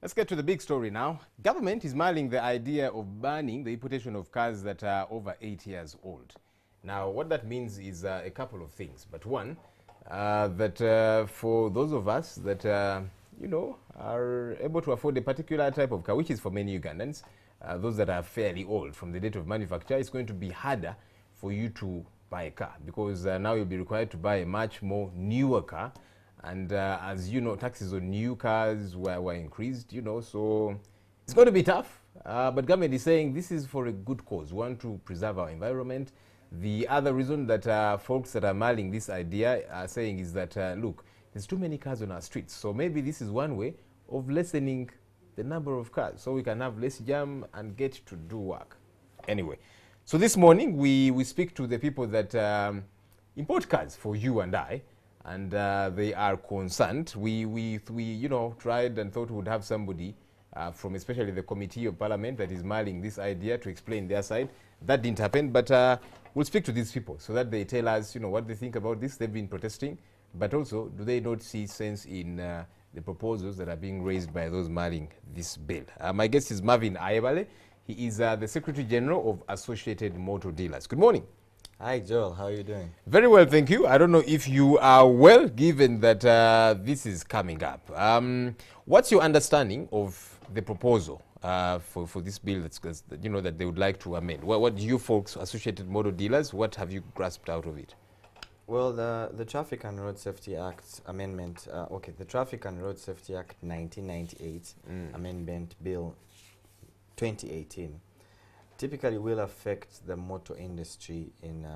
Let's get to the big story now. Government is mulling the idea of banning the importation of cars that are over 8 years old. Now, what that means is a couple of things. But one, that for those of us that, are able to afford a particular type of car, which is for many Ugandans, those that are fairly old from the date of manufacture, it's going to be harder for you to buy a car because now you'll be required to buy a much more newer car. And as you know, taxes on new cars were increased, so it's going to be tough. But government is saying this is for a good cause. We want to preserve our environment. The other reason that folks that are mulling this idea are saying is that, look, there's too many cars on our streets. So maybe this is one way of lessening the number of cars so we can have less jam and get to do work. Anyway, so this morning we speak to the people that import cars for you and I. And they are concerned. We tried and thought we would have somebody from especially the Committee of Parliament that is mulling this idea to explain their side. That didn't happen, but we'll speak to these people so that they tell us, what they think about this. They've been protesting, but also, do they not see sense in the proposals that are being raised by those mulling this bill? My guest is Marvin Ayebale. He is the Secretary General of Associated Motor Dealers. Good morning. Hi, Joel. How are you doing? Very well, thank you. I don't know if you are well, given that this is coming up. What's your understanding of the proposal for this bill that they would like to amend? What do you folks, Associated Motor Dealers, what have you grasped out of it? Well, the Traffic and Road Safety Act amendment, the Traffic and Road Safety Act 1998 Amendment Bill 2018 typically will affect the motor industry in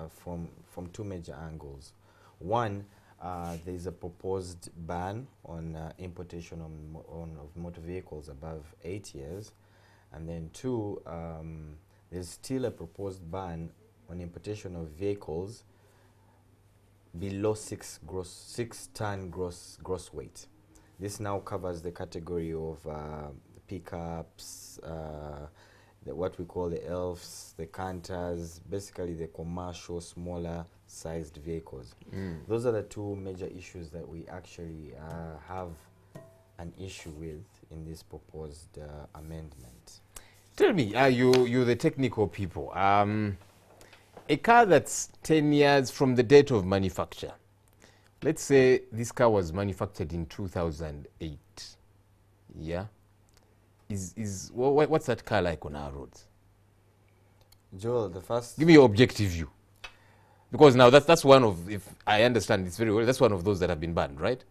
from two major angles. One, there is a proposed ban on importation of motor vehicles above 8 years, and then two, there's still a proposed ban on importation of vehicles below 6 ton gross weight. This now covers the category of pickups, what we call the elves, the canters, basically the commercial, smaller sized vehicles. Those are the two major issues that we actually have an issue with in this proposed amendment. Tell me, you're the technical people. A car that's 10 years from the date of manufacture, let's say this car was manufactured in 2008, yeah? What's that car like on our roads? Joel, the first... Give me your objective view. Because now that's one of, if I understand this very well, that's one of those that have been banned, right?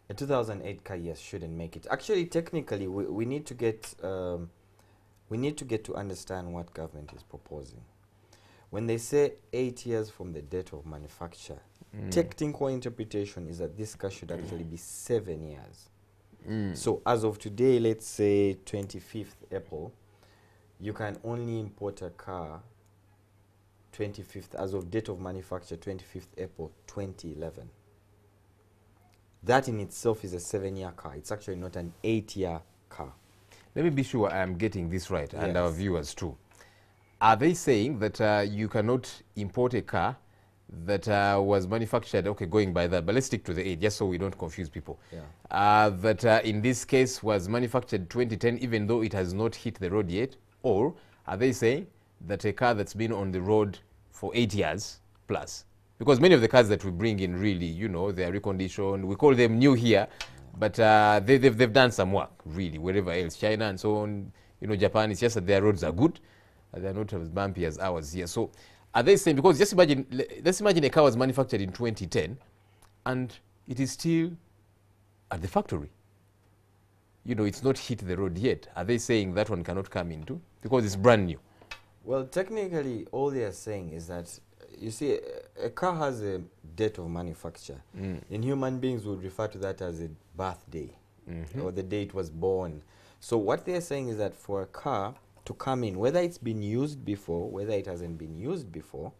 A 2008 car, yes, shouldn't make it. Actually, technically, we need to get to understand what government is proposing. When they say 8 years from the date of manufacture, technical interpretation is that this car should actually be 7 years. So as of today, let's say 25th April, you can only import a car 25th, as of date of manufacture, 25th April 2011. That in itself is a 7-year car. It's actually not an 8-year car. Let me be sure I'm getting this right, yes, and our viewers too. Are they saying that you cannot import a car that was manufactured, okay, going by that, but let's stick to the 8, just so we don't confuse people. Yeah. That in this case was manufactured 2010, even though it has not hit the road yet? Or are they saying that a car that's been on the road for 8 years plus? Because many of the cars that we bring in really, they are reconditioned. We call them new here, but they've done some work, really, wherever else, China and so on, Japan. It's just that their roads are good. They're not as bumpy as ours here. So are they saying, because let's imagine a car was manufactured in 2010 and it is still at the factory. It's not hit the road yet. Are they saying that one cannot come into because it's brand new? Well, technically, all they are saying is that, you see, a car has a date of manufacture. And human beings would refer to that as a birthday or the day it was born. So what they're saying is that for a car to come in, whether it's been used before, whether it hasn't been used before,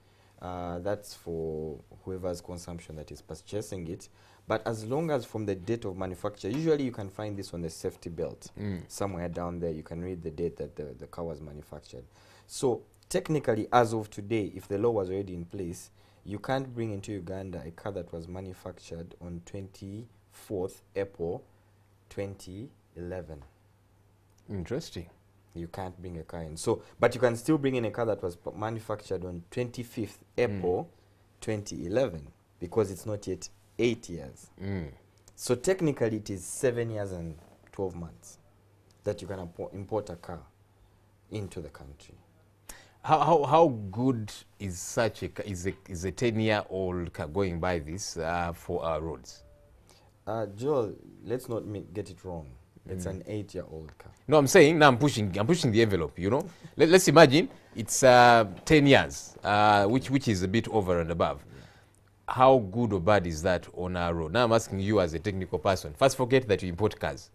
that's for whoever's consumption that is purchasing it. But as long as from the date of manufacture, usually you can find this on the safety belt. Somewhere down there, you can read the date that the car was manufactured. So technically, as of today, if the law was already in place, you can't bring into Uganda a car that was manufactured on 24th April 2011. Interesting. You can't bring a car in. So, but you can still bring in a car that was manufactured on 25th April 2011 because it's not yet 8 years. So technically it is 7 years and 12 months that you can import a car into the country. How good is such is a 10-year-old car going by this for our roads? Joel, let's not get it wrong. It's an 8-year-old car. No, I'm saying now I'm pushing the envelope. You know, let's imagine it's 10 years, which is a bit over and above. How good or bad is that on our road? Now I'm asking you as a technical person. First, forget that you import cars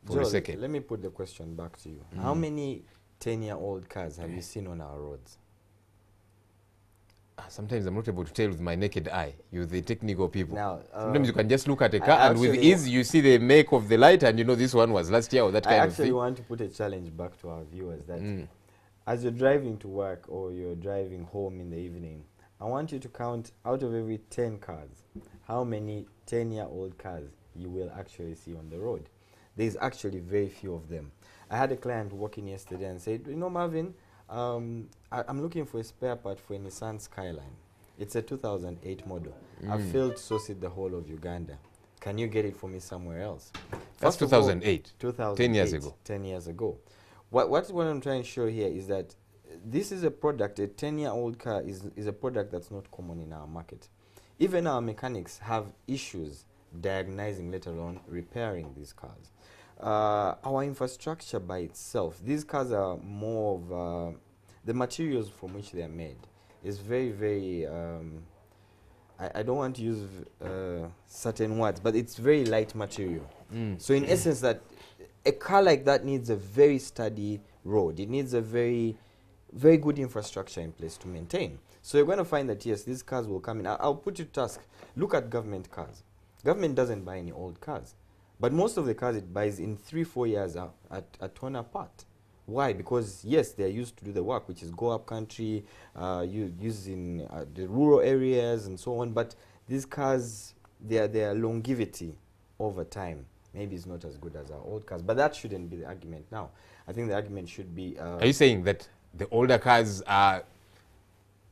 for Joel, a second. let me put the question back to you. How many 10-year-old cars have you seen on our roads? Sometimes I'm not able to tell with my naked eye. You're the technical people. Now, sometimes you can just look at a car and with ease you see the make of the light and you know this one was last year or that kind of thing. I actually want to put a challenge back to our viewers that as you're driving to work or you're driving home in the evening, I want you to count out of every 10 cars, how many 10-year-old cars you will actually see on the road. There's actually very few of them. I had a client walking yesterday and said, you know, Marvin, I'm looking for a spare part for a Nissan Skyline. It's a 2008 model. I failed to source it the whole of Uganda. Can you get it for me somewhere else? That's 2008. 2008. 10 years ago. 10 years ago. What I'm trying to show here is that this is a product, a 10-year-old car is a product that's not common in our market. Even our mechanics have issues diagnosing, let alone repairing these cars. Our infrastructure by itself, these cars are more of the materials from which they are made is very, very, I don't want to use certain words, but it's very light material. So in essence, that a car like that needs a very sturdy road. It needs a very, very good infrastructure in place to maintain. So you're going to find that, yes, these cars will come in. I'll put you to task. Look at government cars. Government doesn't buy any old cars. But most of the cars it buys in 3-4 years are torn apart. Why? Because, yes, they're used to do the work, which is go up country, used in the rural areas and so on. But these cars, their longevity over time maybe is not as good as our old cars. But that shouldn't be the argument now. I think the argument should be... are you saying that the older cars are,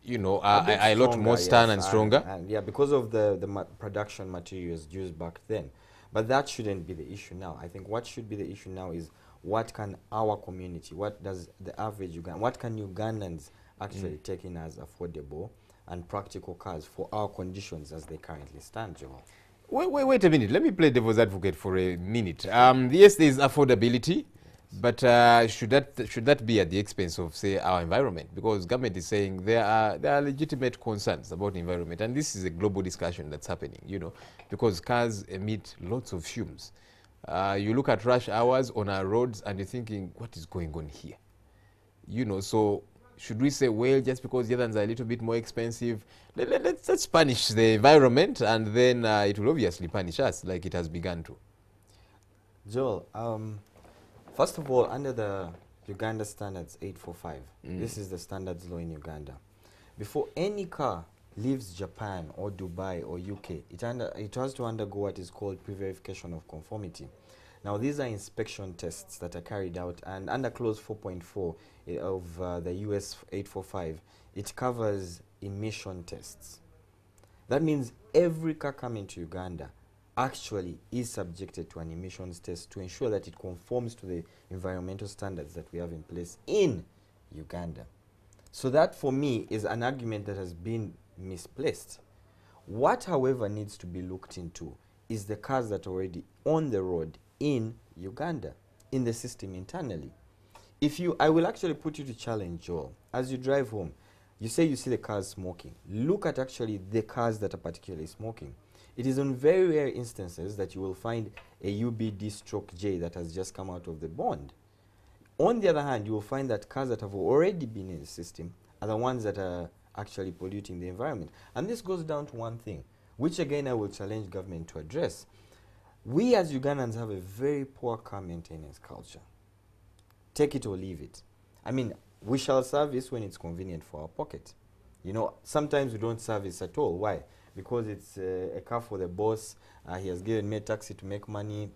you know, a lot more stern and stronger? And yeah, because of the production materials used back then. But that shouldn't be the issue now. I think what should be the issue now is what can our community, what does the average Ugandan, what can Ugandans actually take in as affordable and practical cars for our conditions as they currently stand, Joel? Wait a minute. Let me play devil's advocate for a minute. Yes, there is affordability, but should that be at the expense of, say, our environment? Because government is saying there are legitimate concerns about the environment, and this is a global discussion that's happening. You know, because cars emit lots of fumes. You look at rush hours on our roads, and you're thinking, what is going on here? You know, so should we say, well, just because the others are a little bit more expensive, let's punish the environment, and then it will obviously punish us, like it has begun to. Joel, first of all, under the Uganda Standards 845, this is the standards law in Uganda. Before any car leaves Japan or Dubai or UK, it has to undergo what is called pre-verification of conformity. Now, these are inspection tests that are carried out, and under clause 4.4 of the US 845, it covers emission tests. That means every car coming to Uganda actually is subjected to an emissions test to ensure that it conforms to the environmental standards that we have in place in Uganda. So that, for me, is an argument that has been misplaced. What, however, needs to be looked into is the cars that are already on the road in Uganda, in the system internally. I will actually put you to challenge, Joel. As you drive home, you say you see the cars smoking. Look at actually the cars that are particularly smoking. It is on very rare instances that you will find a UBD/J that has just come out of the bond. On the other hand, you will find that cars that have already been in the system are the ones that are actually polluting the environment. And this goes down to one thing, which again I will challenge government to address. We as Ugandans have a very poor car maintenance culture. Take it or leave it. I mean, we shall service when it's convenient for our pocket. You know, sometimes we don't service at all. Why? Because it's a car for the boss. He has given me a taxi to make money.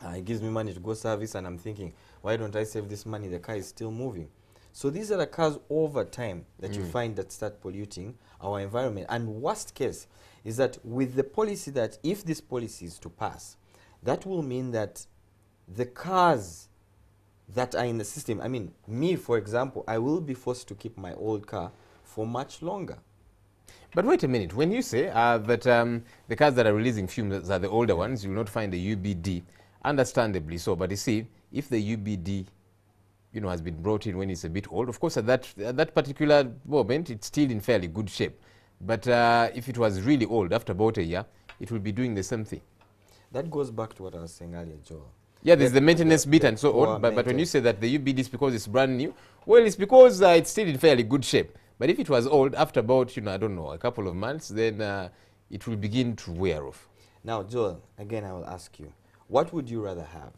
It gives me money to go service, and I'm thinking, why don't I save this money? The car is still moving. So these are the cars over time that you find that start polluting our environment. And worst case is that with the policy, that if this policy is to pass, that will mean that the cars that are in the system, I mean, me, for example, I will be forced to keep my old car for much longer. But wait a minute. When you say that the cars that are releasing fumes are the older ones, you will not find the UBD. Understandably so. But you see, if the UBD, you know, has been brought in when it's a bit old, of course, at that particular moment, it's still in fairly good shape. But if it was really old, after about a year, it will be doing the same thing. That goes back to what I was saying earlier, Joel. Yeah, there's the maintenance bit and so on. But when you say that the UBD is because it's brand new, well, it's because it's still in fairly good shape. But if it was old, after about, you know, I don't know, a couple of months, then it will begin to wear off. Now, Joel, again, I will ask you, what would you rather have?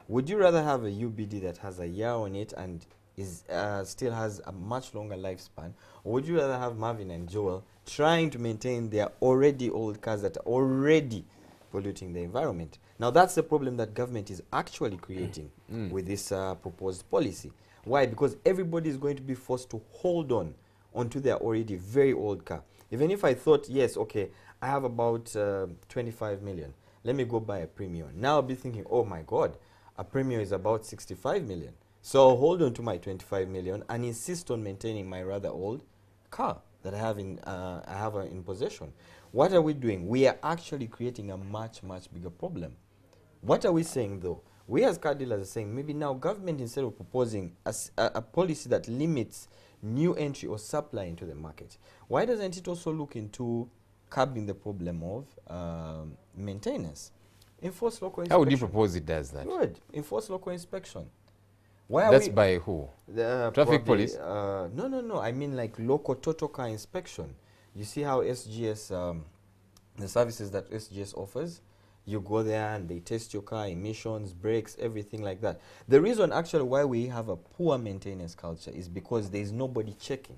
Would you rather have a UBD that has a year on it and is still has a much longer lifespan? Or would you rather have Marvin and Joel trying to maintain their already old cars that are already polluting the environment? Now, that's the problem that government is actually creating with this proposed policy. Why? Because everybody is going to be forced to hold on onto their already very old car. Even if I thought, yes, okay, I have about 25 million. Let me go buy a premium. Now I'll be thinking, oh my God, a premium is about 65 million. So I'll hold on to my 25 million and insist on maintaining my rather old car that I have in possession. What are we doing? We are actually creating a much, much bigger problem. What are we saying though? We as car dealers are saying maybe now government, instead of proposing a policy that limits new entry or supply into the market, why doesn't it also look into curbing the problem of maintenance? Enforce local inspection. How would you propose it does that? Good. Enforce local inspection. Why are That's by who? the Traffic police? No. I mean like local total car inspection. You see how SGS, the services that SGS offers, you go there and they test your car, emissions, brakes, everything like that. The reason actually why we have a poor maintenance culture is because there is nobody checking.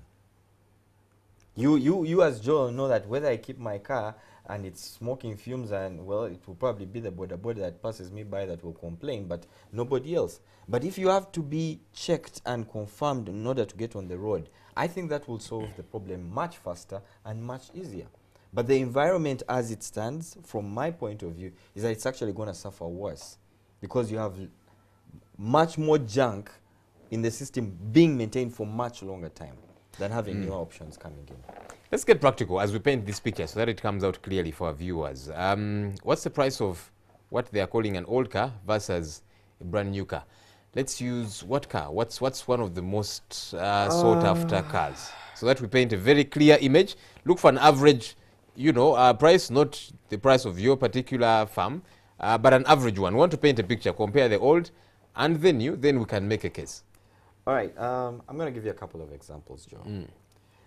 You as Joe know that whether I keep my car and it's smoking fumes, and well, it will probably be the border that passes me by that will complain, but nobody else. But if you have to be checked and confirmed in order to get on the road, I think that will solve the problem much faster and much easier. But the environment as it stands, from my point of view, is that it's actually going to suffer worse because you have much more junk in the system being maintained for much longer time than having new options coming in. Let's get practical as we paint this picture so that it comes out clearly for our viewers. What's the price of what they are calling an old car versus a brand new car? Let's use what car? What's one of the most sought after cars? So that we paint a very clear image. Look for an average, you know, price, not the price of your particular farm, but an average one. We want to paint a picture, compare the old and the new, then we can make a case. All right, I'm going to give you a couple of examples, Joe.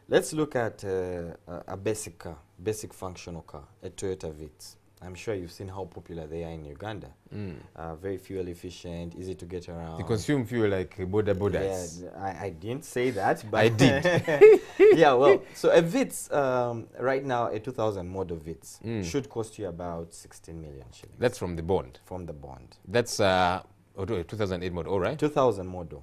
Let's look at a basic car, basic functional car, a Toyota Vitz. I'm sure you've seen how popular they are in Uganda. Very fuel efficient, easy to get around. They consume fuel like borders. Yeah, I didn't say that, but I did. Yeah, well, so a Vitz, right now, a 2000 model Vitz should cost you about 16 million shillings. That's from the bond? From the bond. That's 2008 model, all right? 2000 model.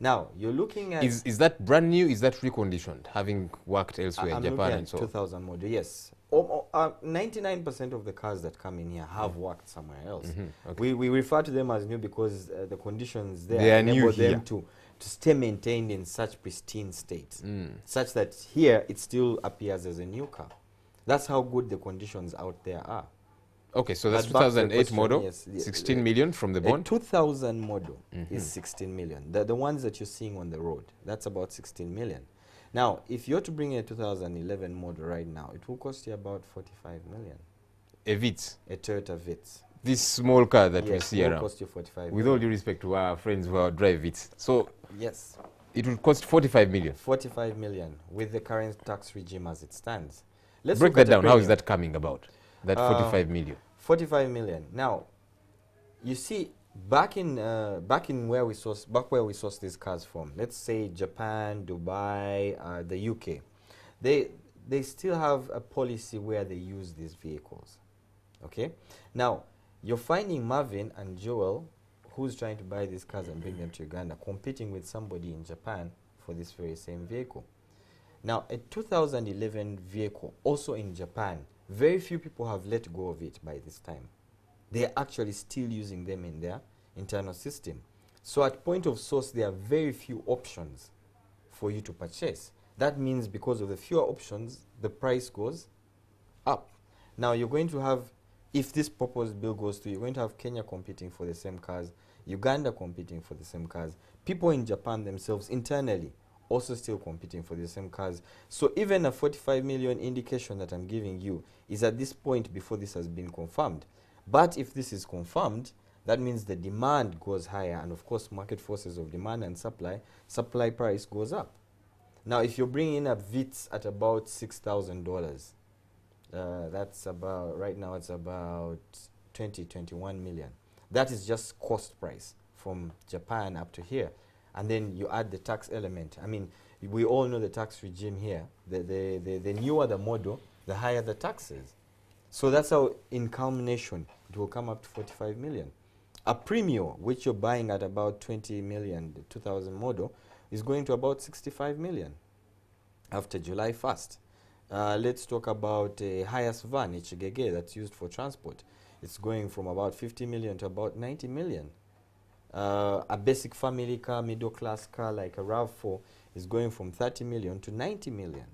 Now, you're looking at... Is that brand new? Is that reconditioned, having worked elsewhere in Japan and so on? 2000 model, yes. 99% of the cars that come in here have worked somewhere else. Okay. We refer to them as new because the conditions there They are enable new them here. to stay maintained in such pristine state, such that here it still appears as a new car. That's how good the conditions out there are. Okay, so that's But back to the 2008 question, model, yes, 16 million from the bond? A 2000 model is 16 million. The ones that you're seeing on the road, that's about 16 million. Now, if you're to bring a 2011 model right now, it will cost you about 45 million. A Vitz? A Toyota Vitz. This small car that we see it will around? cost you 45 With million. all due respect to our friends who drive Vitz. So, Yes. it will cost 45 million? 45 million with the current tax regime as it stands. Let's Break look that at a down. How is premium. that coming about? That 45 million? 45 million. Now, you see, back where we source these cars from, let's say Japan, Dubai, the UK, they still have a policy where they use these vehicles. Okay. Now, you're finding Marvin and Joel, who's trying to buy these cars and bring them to Uganda, competing with somebody in Japan for this very same vehicle. Now, a 2011 vehicle, also in Japan, very few people have let go of it by this time. They're actually still using them in their internal system. So at point of source, there are very few options for you to purchase. That means because of the fewer options, the price goes up. Now you're going to have, if this proposed bill goes through, you're going to have Kenya competing for the same cars, Uganda competing for the same cars, people in Japan themselves internally also still competing for the same cars. So even a 45 million indication that I'm giving you is at this point before this has been confirmed. But if this is confirmed, that means the demand goes higher, and of course market forces of demand and supply price goes up. Now if you're bringing in a VITS at about $6,000, that's about, right now it's about 21 million. That is just cost price from Japan up to here. And then you add the tax element. I mean, we all know the tax regime here. The newer the model, the higher the taxes. So that's how, in culmination, it will come up to 45 million. A Premio, which you're buying at about 20 million, the 2000 model, is going to about 65 million after July 1st. Let's talk about a highest van, Ichigege, that's used for transport. It's going from about 50 million to about 90 million. A basic family car, middle class car like a RAV4 is going from 30 million to 90 million.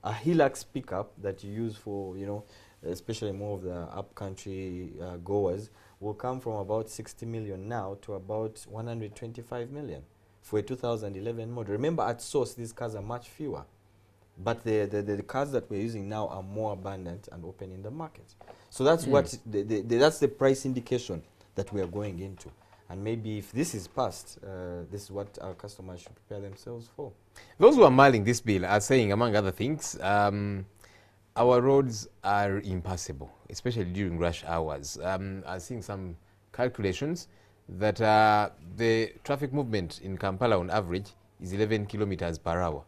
A Hilux pickup that you use for, you know, especially more of the upcountry goers, will come from about 60 million now to about 125 million for a 2011 model. Remember, at source, these cars are much fewer, but the cars that we're using now are more abundant and open in the market. So that's what that's the price indication that we are going into. And maybe if this is passed, this is what our customers should prepare themselves for. Those who are mulling this bill are saying, among other things, our roads are impassable, especially during rush hours. I'm seeing some calculations that the traffic movement in Kampala on average is 11 kilometers per hour.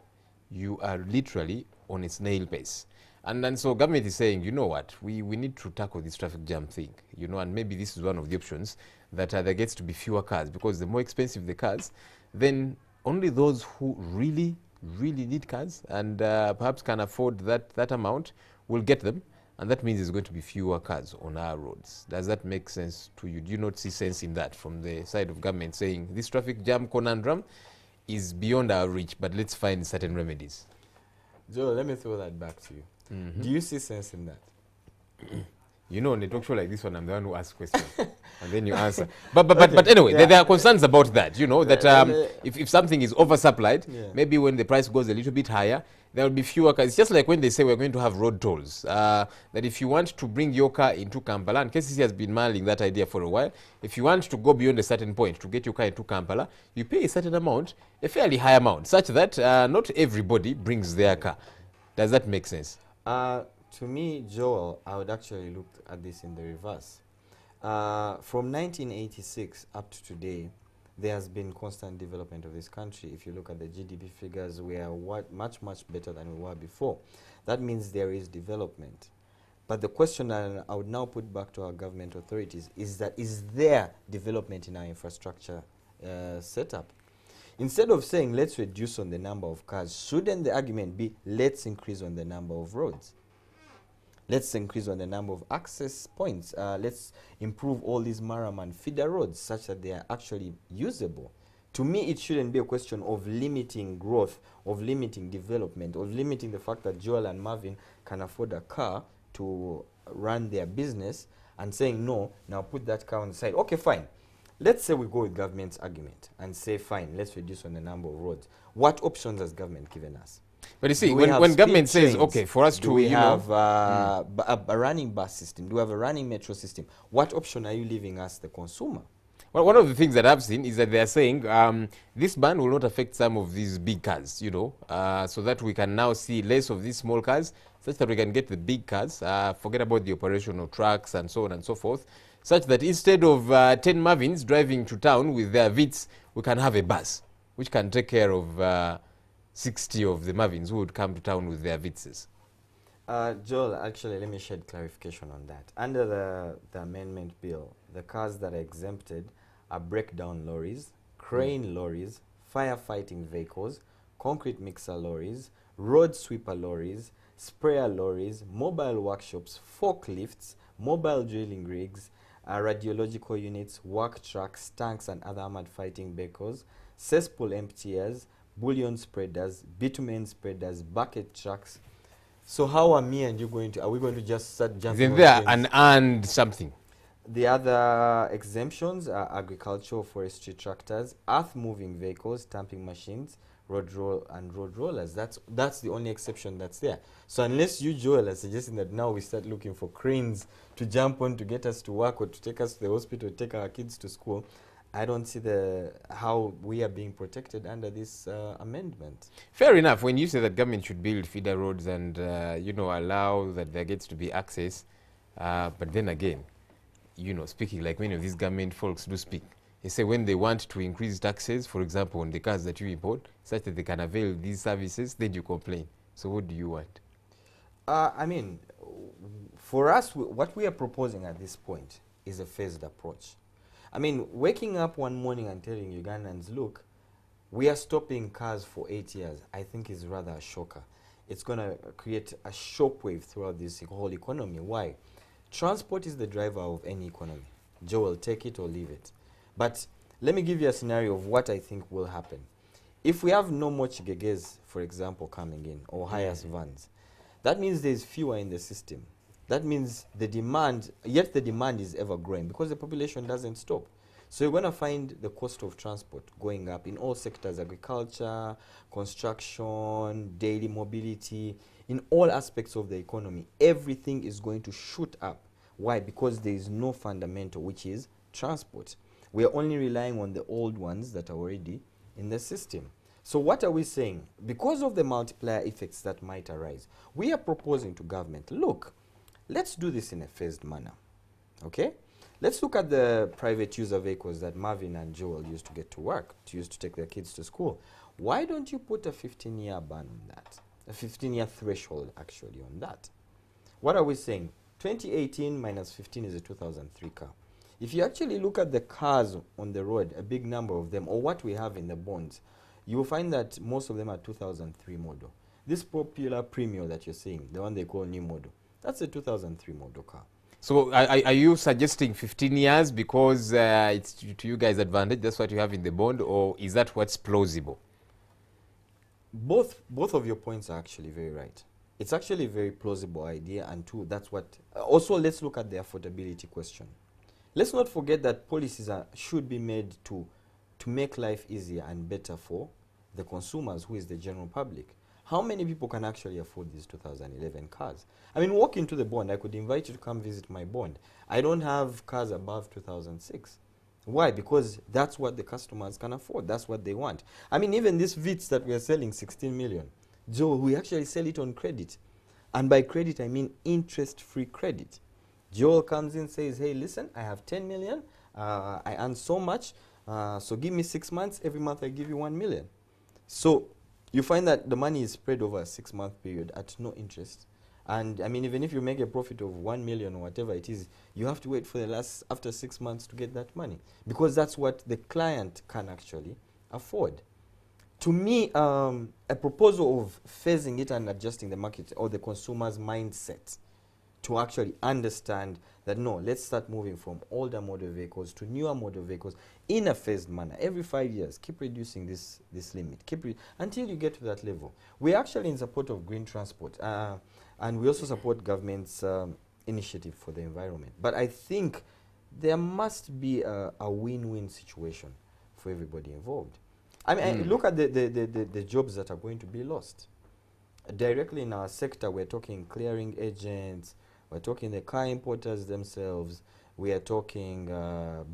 You are literally on a snail pace. And so government is saying, you know what, we need to tackle this traffic jam thing, you know, and maybe this is one of the options, that there gets to be fewer cars, because the more expensive the cars, then only those who really need cars and perhaps can afford that amount will get them, and that means there's going to be fewer cars on our roads. Does that make sense to you? Do you not see sense in that from the side of government, saying this traffic jam conundrum is beyond our reach, but let's find certain remedies? Joe, let me throw that back to you. Do you see sense in that? You know, on a talk show like this one, I'm the one who asks questions, and then you answer. But anyway, there are concerns about that. You know, that if something is oversupplied, maybe when the price goes a little bit higher, there will be fewer cars. It's just like when they say we're going to have road tolls. That if you want to bring your car into Kampala, and KCC has been mulling that idea for a while, if you want to go beyond a certain point to get your car into Kampala, you pay a certain amount, a fairly high amount, such that not everybody brings their car. Does that make sense? To me, Joel, I would actually look at this in the reverse. From 1986 up to today, there has been constant development of this country. If you look at the GDP figures, we are much better than we were before. That means there is development. But the question that I would now put back to our government authorities is that, is there development in our infrastructure setup? Instead of saying let's reduce on the number of cars, shouldn't the argument be let's increase on the number of roads? Let's increase on the number of access points. Let's improve all these Maram and feeder roads such that they are actually usable. To me, it shouldn't be a question of limiting growth, of limiting development, of limiting the fact that Joel and Marvin can afford a car to run their business, and saying, no, now put that car on the side. Okay, fine. Let's say we go with government's argument and say, fine, let's reduce on the number of roads. What options has government given us? But you see, when government says, okay, for us do we have a running bus system? Do we have a running metro system? What option are you leaving us, the consumer? Well, one of the things that I've seen is that they are saying this ban will not affect some of these big cars, you know, so that we can now see less of these small cars, such that we can get the big cars, forget about the operation of trucks and so on and so forth, such that instead of 10 Marvins driving to town with their VITs, we can have a bus, which can take care of 60 of the Marvins who would come to town with their Vitzes. Joel, actually, let me shed clarification on that. Under the amendment bill, the cars that are exempted are breakdown lorries, crane lorries, firefighting vehicles, concrete mixer lorries, road sweeper lorries, sprayer lorries, mobile workshops, forklifts, mobile drilling rigs, radiological units, work trucks, tanks and other armored fighting vehicles, cesspool emptiers, bullion spreaders, bitumen spreaders, bucket trucks. So how are me and you going to, are we going to just start jumping Isn't on there things? an and something? The other exemptions are agricultural, forestry tractors, earth-moving vehicles, stamping machines, road rollers. That's the only exception that's there. So unless you, Joel, are suggesting that now we start looking for cranes to jump on to get us to work or to take us to the hospital, take our kids to school, I don't see how we are being protected under this amendment. Fair enough. When you say that government should build feeder roads and allow that there gets to be access, but then again, speaking like many of these government folks do speak, they say when they want to increase taxes, for example, on the cars that you import, such that they can avail these services, then you complain. So what do you want? I mean, for us, what we are proposing at this point is a phased approach. I mean, waking up one morning and telling Ugandans, look, we are stopping cars for 8 years, I think is rather a shocker. It's going to create a shockwave throughout this whole economy. Why? Transport is the driver of any economy. Joel, take it or leave it. But let me give you a scenario of what I think will happen. If we have no more chigeges, for example, coming in, or highest vans, that means there's fewer in the system. That means the demand, yet the demand is ever growing because the population doesn't stop. So you're going to find the cost of transport going up in all sectors, agriculture, construction, daily mobility, in all aspects of the economy. Everything is going to shoot up. Why? Because there is no fundamental, which is transport. We are only relying on the old ones that are already in the system. So what are we saying? Because of the multiplier effects that might arise, we are proposing to government, look, let's do this in a phased manner, okay? Let's look at the private user vehicles that Marvin and Joel used to get to work, used to take their kids to school. Why don't you put a 15-year ban on that? A 15-year threshold, actually, on that. What are we saying? 2018 minus 15 is a 2003 car. If you actually look at the cars on the road, a big number of them, or what we have in the bonds, you will find that most of them are 2003 model. This popular Premio that you're seeing, the one they call new model, that's a 2003 model car. So are you suggesting 15 years because it's to you guys' advantage, that's what you have in the bond, or is that what's plausible? Both of your points are actually very right. It's actually a very plausible idea, and two, that's what... also, let's look at the affordability question. Let's not forget that policies should be made to make life easier and better for the consumers, who is the general public. How many people can actually afford these 2011 cars? I mean, walk into the bond. I could invite you to come visit my bond. I don't have cars above 2006. Why? Because that's what the customers can afford. That's what they want. I mean, even this Vitz that we are selling 16 million, Joe, we actually sell it on credit. And by credit, I mean interest-free credit. Joel comes in, says, hey, listen, I have 10 million. I earn so much. So give me 6 months. Every month I give you 1 million. So you find that the money is spread over a 6-month period at no interest. And I mean, even if you make a profit of 1 million or whatever it is, you have to wait for after 6 months to get that money, because that's what the client can actually afford. To me, a proposal of phasing it and adjusting the market or the consumer's mindset to actually understand that, no, let's start moving from older motor vehicles to newer motor vehicles in a phased manner. Every 5 years, keep reducing this limit, until you get to that level. We're actually in support of green transport, and we also support government's initiative for the environment. But I think there must be a win-win situation for everybody involved. I mean, look at the jobs that are going to be lost. Directly in our sector, we're talking clearing agents, we're talking the car importers themselves, we are talking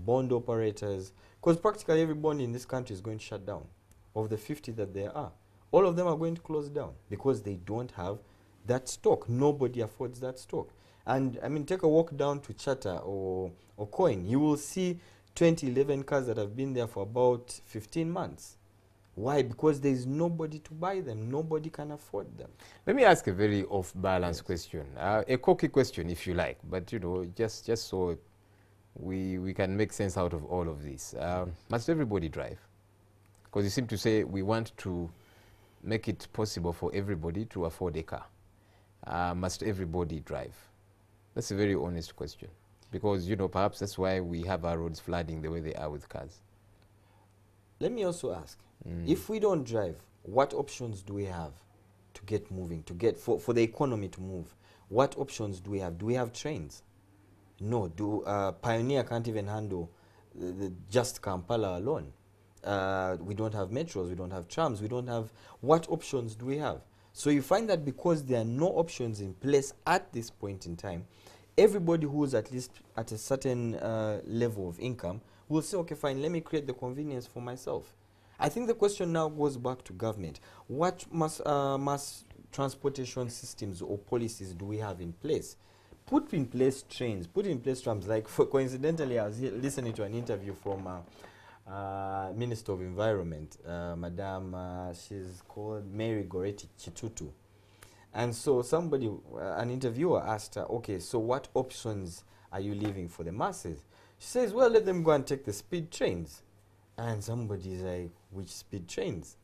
bond operators, because practically every bond in this country is going to shut down. Of the 50 that there are, all of them are going to close down because they don't have that stock. Nobody affords that stock. And I mean, take a walk down to Chatter or Coin. You will see 2011 cars that have been there for about 15 months. Why? Because there is nobody to buy them. Nobody can afford them. Let me ask a very off-balance Yes. question, a cocky question if you like, but you know, just so we can make sense out of all of this. Must everybody drive? Because you seem to say we want to make it possible for everybody to afford a car. Must everybody drive? That's a very honest question. Because, you know, perhaps that's why we have our roads flooding the way they are with cars. Let me also ask, if we don't drive, what options do we have to get moving, to get for the economy to move? What options do we have? Do we have trains? No. Pioneer can't even handle just Kampala alone. We don't have metros, we don't have trams, we don't have... What options do we have? So you find that because there are no options in place at this point in time, everybody who's at least at a certain level of income will say, okay, fine, let me create the convenience for myself. I think the question now goes back to government. What mass transportation systems or policies do we have in place? Put in place trains, put in place trams. Like, coincidentally, I was listening to an interview from Minister of Environment, Madam, she's called Mary Goretti Chitutu. And so somebody, an interviewer asked her, okay, so what options are you leaving for the masses? She says, well, let them go and take the speed trains. And somebody's like, which speed trains?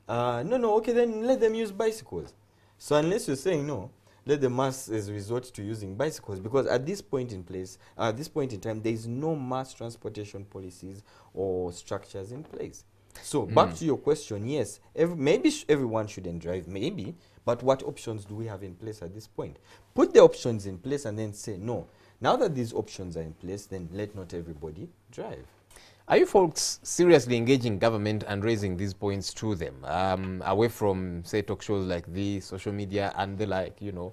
No, okay, then let them use bicycles. So unless you're saying no, let the masses resort to using bicycles, because at this point in time, there is no mass transportation policies or structures in place. So back to your question, yes, maybe everyone shouldn't drive, maybe, but what options do we have in place at this point? Put the options in place and then say, no, now that these options are in place, then let not everybody drive. Are you folks seriously engaging government and raising these points to them, away from, say, talk shows like this, social media and the like, you know,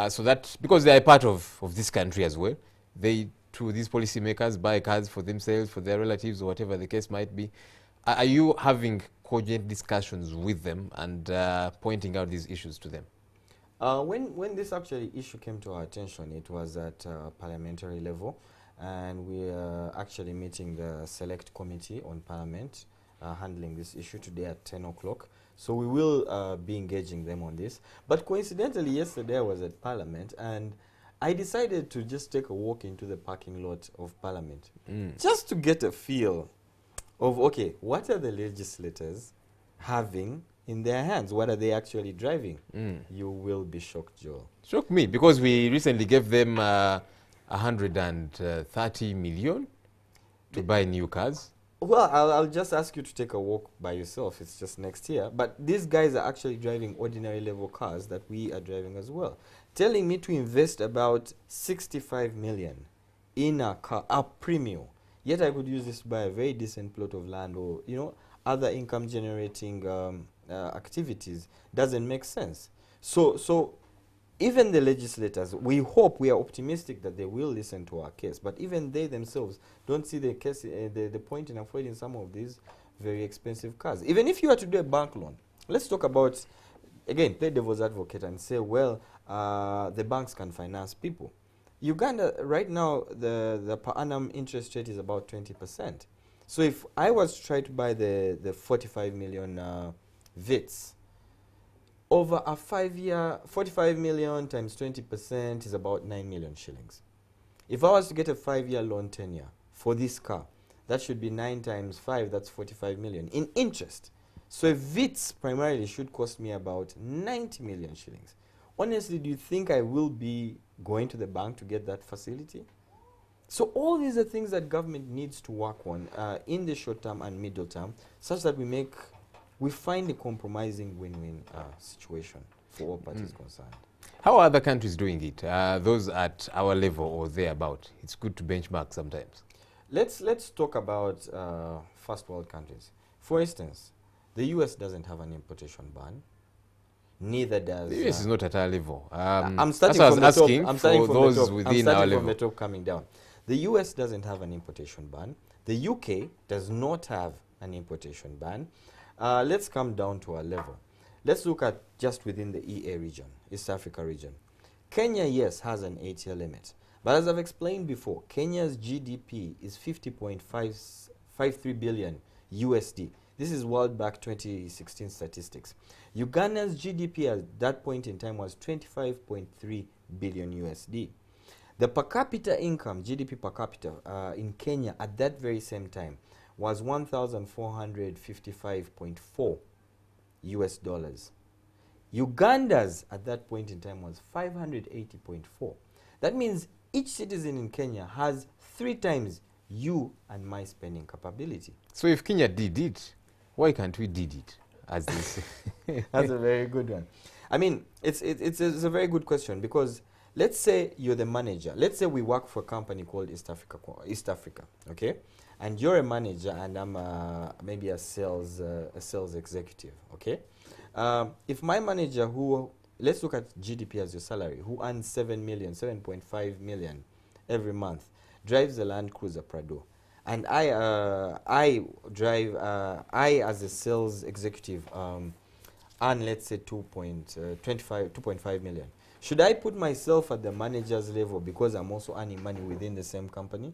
so that, because they are a part of this country as well, they, to these policymakers, buy cars for themselves, for their relatives, or whatever the case might be. Are you having cogent discussions with them and pointing out these issues to them? When this actually issue came to our attention, it was at parliamentary level. And we are actually meeting the select committee on parliament handling this issue today at 10 o'clock. So we will be engaging them on this. But coincidentally, yesterday I was at parliament and I decided to just take a walk into the parking lot of parliament just to get a feel of, okay, what are the legislators having in their hands? What are they actually driving? You will be shocked, Joel. Shocked me, because we recently gave them 130 million to buy new cars. Well, I'll just ask you to take a walk by yourself. It's just next year. But these guys are actually driving ordinary level cars that we are driving as well. Telling me to invest about 65 million in a car, a premium. Yet I could use this to buy a very decent plot of land or, you know, other income generating activities. Doesn't make sense. So even the legislators, we hope, we are optimistic that they will listen to our case, but even they themselves don't see the case, the point in avoiding some of these very expensive cars. Even if you are to do a bank loan, let's talk about, again, play devil's advocate and say, well, the banks can finance people. Uganda, right now, the per annum interest rate is about 20%. So if I was to try to buy the 45 million VITs, over a 5-year, 45 million times 20% is about 9 million shillings. If I was to get a 5-year loan tenure for this car, that should be 9 times 5, that's 45 million in interest. So a VITs primarily should cost me about 90 million shillings. Honestly, do you think I will be going to the bank to get that facility? So all these are things that government needs to work on in the short term and middle term, such that we find a compromising win-win situation for all parties concerned. How are other countries doing it? Those at our level or thereabout? It's good to benchmark sometimes. Let's talk about first world countries. For instance, the US doesn't have an importation ban. Neither does... The US is not at our level. I'm starting from the top. I'm starting from the top. I'm starting from the top coming down. The US doesn't have an importation ban. The UK does not have an importation ban. Let's come down to our level. Let's look at just within the EA region, East Africa region. Kenya, yes, has an 8-year limit. But as I've explained before, Kenya's GDP is 50.53 billion USD. This is World Bank 2016 statistics. Uganda's GDP at that point in time was 25.3 billion USD. The per capita income, GDP per capita, in Kenya at that very same time was 1,455.4 US dollars. Uganda's at that point in time was 580.4. That means each citizen in Kenya has 3 times you and my spending capability. So if Kenya did it, why can't we did it? As this. That's a very good one. I mean, it's a very good question, because let's say you're the manager. Let's say we work for a company called East Africa, okay? And you're a manager, and I'm maybe a sales executive, okay? If my manager, who, let's look at GDP as your salary, who earns 7.5 million every month, drives a Land Cruiser Prado, and I as a sales executive earn, let's say 2.5 million. Should I put myself at the manager's level because I'm also earning money within the same company?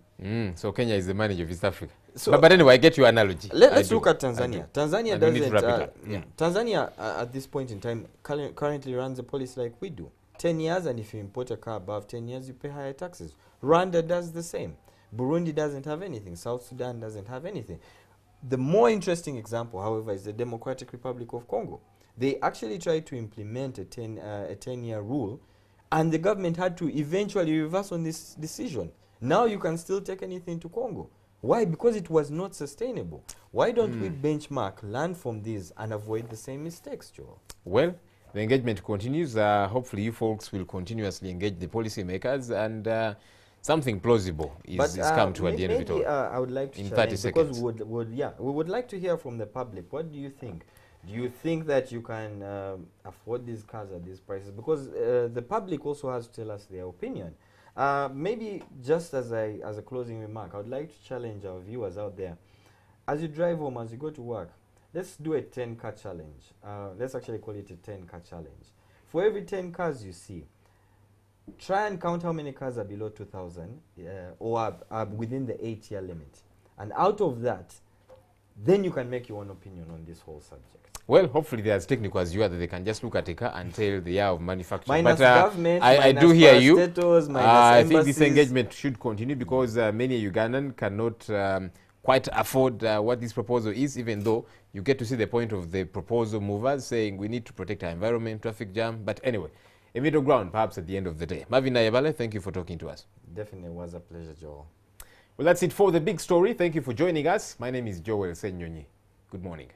So Kenya is the manager of East Africa. So but anyway, I get your analogy. Let's look at Tanzania. Tanzania doesn't. Tanzania at this point in time currently runs a policy like we do. 10 years, and if you import a car above 10 years, you pay higher taxes. Rwanda does the same. Burundi doesn't have anything. South Sudan doesn't have anything. The more interesting example, however, is the Democratic Republic of Congo. They actually tried to implement a 10-year rule, and the government had to eventually reverse on this decision. Now you can still take anything to Congo. Why? Because it was not sustainable. Why don't we benchmark, learn from these, and avoid the same mistakes, Joel? Well, the engagement continues. Hopefully you folks will continuously engage the policymakers, and something plausible is come to at the end of it all. I would like to in 30 seconds. Because we would like to hear from the public. What do you think? Do you think that you can afford these cars at these prices? Because the public also has to tell us their opinion. Maybe just as a closing remark, I would like to challenge our viewers out there. As you drive home, as you go to work, let's do a 10-car challenge. Let's actually call it a 10-car challenge. For every 10 cars you see, try and count how many cars are below 2,000 or are within the 8-year limit. And out of that, then you can make your own opinion on this whole subject. Well, hopefully they're as technical as you are, that they can just look at a car and tell the year of manufacture. Minus but government, I do hear you. I think this embassies. engagement should continue, because many Ugandan cannot quite afford what this proposal is, even though you get to see the point of the proposal movers saying we need to protect our environment, traffic jam. But anyway, a middle ground perhaps at the end of the day. Marvin Nayabale, thank you for talking to us. Definitely was a pleasure, Joel. Well, that's it for the big story. Thank you for joining us. My name is Joel Senyonyi. Good morning.